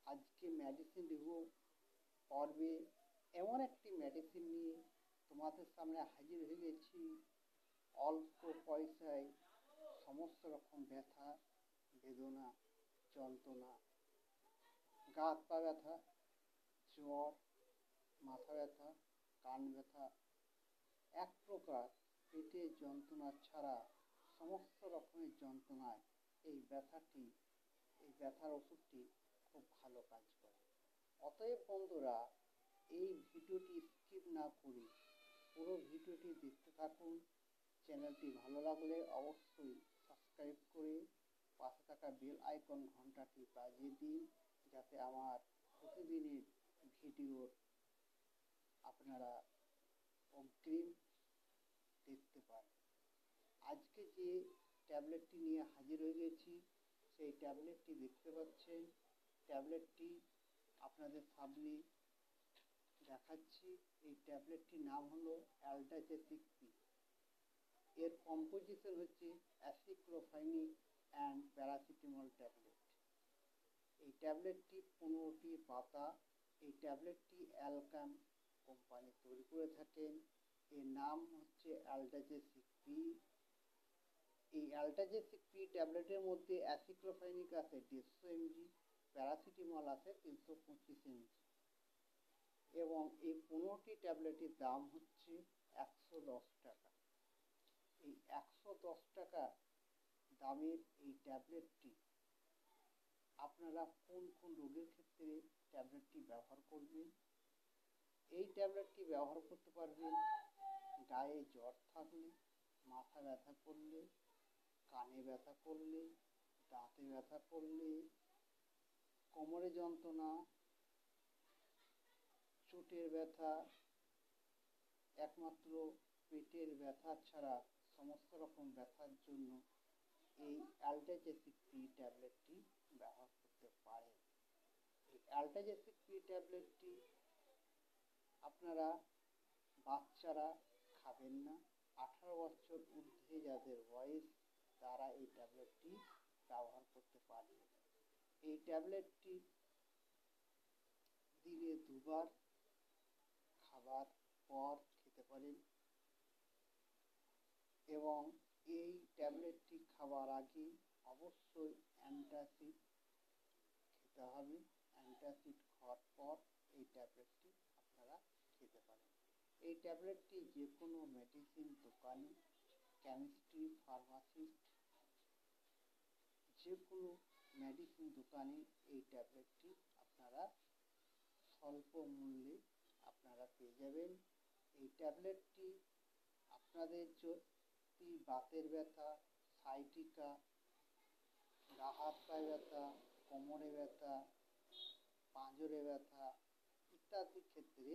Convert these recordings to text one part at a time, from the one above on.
আজকে medicine review পর্বে এমন একটি মেডিসিন নিয়ে তোমাদের সামনে হাজির হয়ে গেছি। অল্প পয়সায় সমস্ত রকম ব্যথা, বেদনা, যন্ত্রণা, গা হাত পা ব্যথা, জ্বর, মাথা ব্যথা, কান ব্যথা, এক প্রকার পেটের যন্ত্রণা ছাড়া সমস্ত রকমের যন্ত্রণায় এই ব্যথার ওষুধটি খুব ভালো কাজ করে। অতএব বন্ধুরা, এই ভিডিওটি স্কিপ না করে পুরো ভিডিওটি দেখতে থাকুন। চ্যানেলটি ভালো লাগলে অবশ্যই সাবস্ক্রাইব করে পাশে থাকা বেল আইকন ঘন্টাটি বাজিয়ে দিন, যাতে আমার প্রতিদিনের ভিডিওর আপনারা অগ্রিম দেখতে পান। আজকে যে ট্যাবলেটটি নিয়ে হাজির হয়ে গেছি, সেই ট্যাবলেটটি দেখতে পাচ্ছেন। ট্যাবলেটটি আপনাদের সামনে দেখাচ্ছি। এই ট্যাবলেটটির নাম হলো অ্যালটাজেসিক পি। এর কম্পোজিশন হচ্ছে অ্যাসিক্লোফেনিক অ্যান্ড প্যারাসিটামল ট্যাবলেট। এই ট্যাবলেটটি 15টি পাতা। এই ট্যাবলেটটি অ্যালকাম কোম্পানি তৈরি করে থাকেন। এর নাম হচ্ছে অ্যালটাজেসিক পি। এই অ্যালটাজেসিক পি ট্যাবলেটের মধ্যে অ্যাসিক্লোফেনিক আছে 150 mg, প্যারাসিটামল আছে 325 mg, এবং এই 15টি ট্যাবলেটের দাম হচ্ছে 110 টাকা। এই 110 টাকা দামের এই ট্যাবলেটটি আপনারা কোন কোন রোগের ক্ষেত্রে ট্যাবলেটটি ব্যবহার করবেন? এই ট্যাবলেটটি ব্যবহার করতে পারবেন গায়ে জ্বর থাকলে, মাথা ব্যথা করলে, কানে ব্যথা করলে, দাঁতে ব্যথা করলে, কোমরে যন্ত্রণা, চোটের ব্যথা। একমাত্র পেটের ব্যথা ছাড়া সমস্ত রকম ব্যথার জন্য এই অ্যালটাজেসিক পি ট্যাবলেটটি ব্যবহার করতে পারেন। এই অ্যালটাজেসিক পি ট্যাবলেটটি আপনারা বাচ্চারা খাবেন না। 18 বছর ঊর্ধ্বে যাদের বয়স, তারা এই ট্যাবলেটটি ব্যবহার করতে পারবেন। এই ট্যাবলেটটি দিনে 2বার খাবার পর খেতে পারেন, এবং এই ট্যাবলেটটি খাওয়ার আগে অবশ্যই অ্যান্টাসিড খেতে হবে। অ্যান্টাসিড খাওয়ার পর এই ট্যাবলেটটি আপনারা খেতে পারেন। এই ট্যাবলেটটি যে কোনো মেডিসিন দোকানে, কেমিস্ট্রি, ফার্মাসিস্ট, যে কোনো মেডিসিন দোকানে এই ট্যাবলেটটি আপনারা স্বল্প মূল্যে আপনারা পেয়ে যাবেন। এই ট্যাবলেটটি আপনাদের যদি বাতের ব্যথা, সাইটিকা, গা হাত পায়ে ব্যথা, কোমরে ব্যথা, পাঁজরে ব্যথা ইত্যাদি ক্ষেত্রে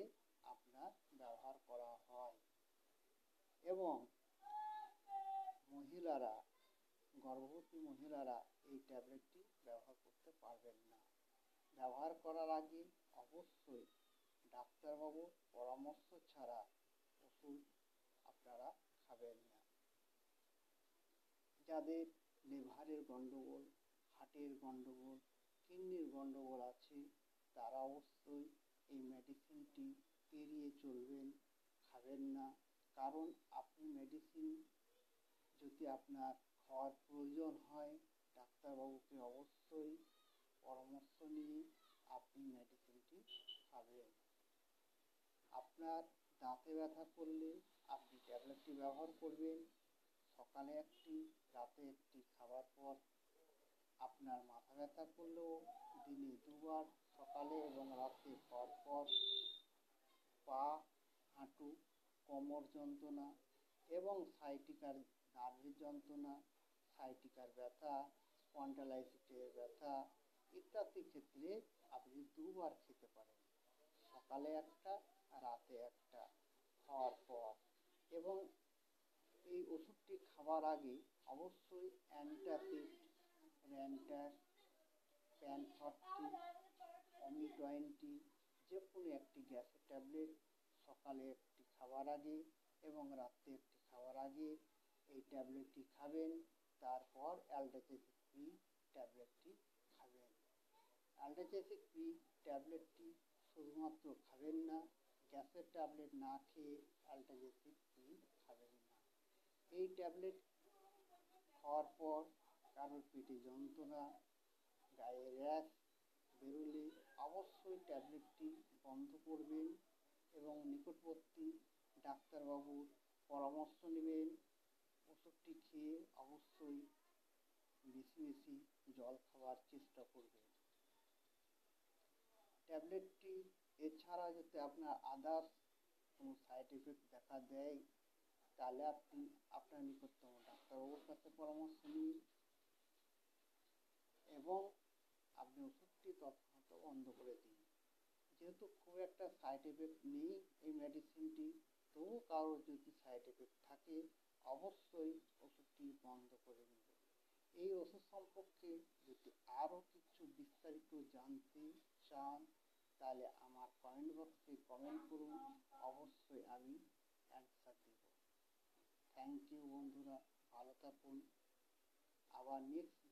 আপনার ব্যবহার করা হয়। এবং গর্ভবতী মহিলারা এই ট্যাবলেটটি ব্যবহার করতে পারবেন না। ব্যবহার করার আগে অবশ্যই ডাক্তারবাবুর পরামর্শ ছাড়া ওষুধ আপনারা খাবেন না। যাদের লিভারের গণ্ডগোল, হার্টের গণ্ডগোল, কিডনির গণ্ডগোল আছে, তারা অবশ্যই এই মেডিসিনটি এড়িয়ে চলবেন, খাবেন না। কারণ আপনি মেডিসিন যদি আপনার খাওয়ার প্রয়োজন হয়, ডাক্তারবাবুকে অবশ্যই পরামর্শ নিয়ে আপনি মেডিসিনটি খাবেন। আপনার দাঁতে ব্যথা করলে আপনি ট্যাবলেটটি ব্যবহার করবেন। সকালে একটি, রাতে একটি খাবার পর। আপনার মাথা ব্যথা করলেও দিনে 2বার, সকালে এবং রাতে খাওয়ার পর। পা, হাঁটু, কোমর যন্ত্রণা এবং সাইটিকার নার্ভের যন্ত্রণা, সাইটিকার ব্যথা, স্পন্ডালাইটিসের ব্যথা ইত্যাদি ক্ষেত্রে আপনি 2বার খেতে পারেন। সকালে একটা, রাতে একটা খাওয়ার পর। এবং এই ওষুধটি খাওয়ার আগে অবশ্যই অ্যান্টাসিড, র্যান্টাস, প্যান40, অমি20 যে কোনো একটি গ্যাসের ট্যাবলেট সকালে একটি খাওয়ার আগে এবং রাতে একটি খাওয়ার আগে এই ট্যাবলেটটি খাবেন। তারপর অ্যালটাজেসিক পি ট্যাবলেটটি খাবেন। অ্যালটাজেসিক পি ট্যাবলেটটি শুধুমাত্র খাবেন না, গ্যাসের ট্যাবলেট না খেয়ে অ্যালটাজেসিক পি খাবেন না। এই ট্যাবলেট খাওয়ার পর কারোর পেটে যন্ত্রণা, গায়ে র্যাশ বেরোলে অবশ্যই ট্যাবলেটটি বন্ধ করবেন এবং নিকটবর্তী ডাক্তারবাবুর পরামর্শ নেবেন। ওষুধটি খেয়ে অবশ্যই বেশি বেশি জল খাওয়ার চেষ্টা করবেন। ট্যাবলেটটি এছাড়া যদি আপনার আদার্স কোনো সাইড এফেক্ট দেখা দেয় তাহলে আপনি আপনার নিকটতম ডাক্তারবাবুর কাছে পরামর্শ নিন এবং আপনি ওষুধটি তৎক্ষণাৎ বন্ধ করে দিন। যেহেতু খুব একটা সাইড এফেক্ট নেই এই মেডিসিনটি, তবু কারোর যদি সাইড এফেক্ট থাকে অবশ্যই ওষুধটি বন্ধ করে নেবেন। এই ওষুধ সম্পর্কে যদি আরও কিছু বিস্তারিত জানতে চান তাহলে আমার কমেন্ট বক্সে কমেন্ট করুন, অবশ্যই আমি অ্যান্সার দেব। থ্যাংক ইউ বন্ধুরা, ভালো থাকুন। আবার নেক্সট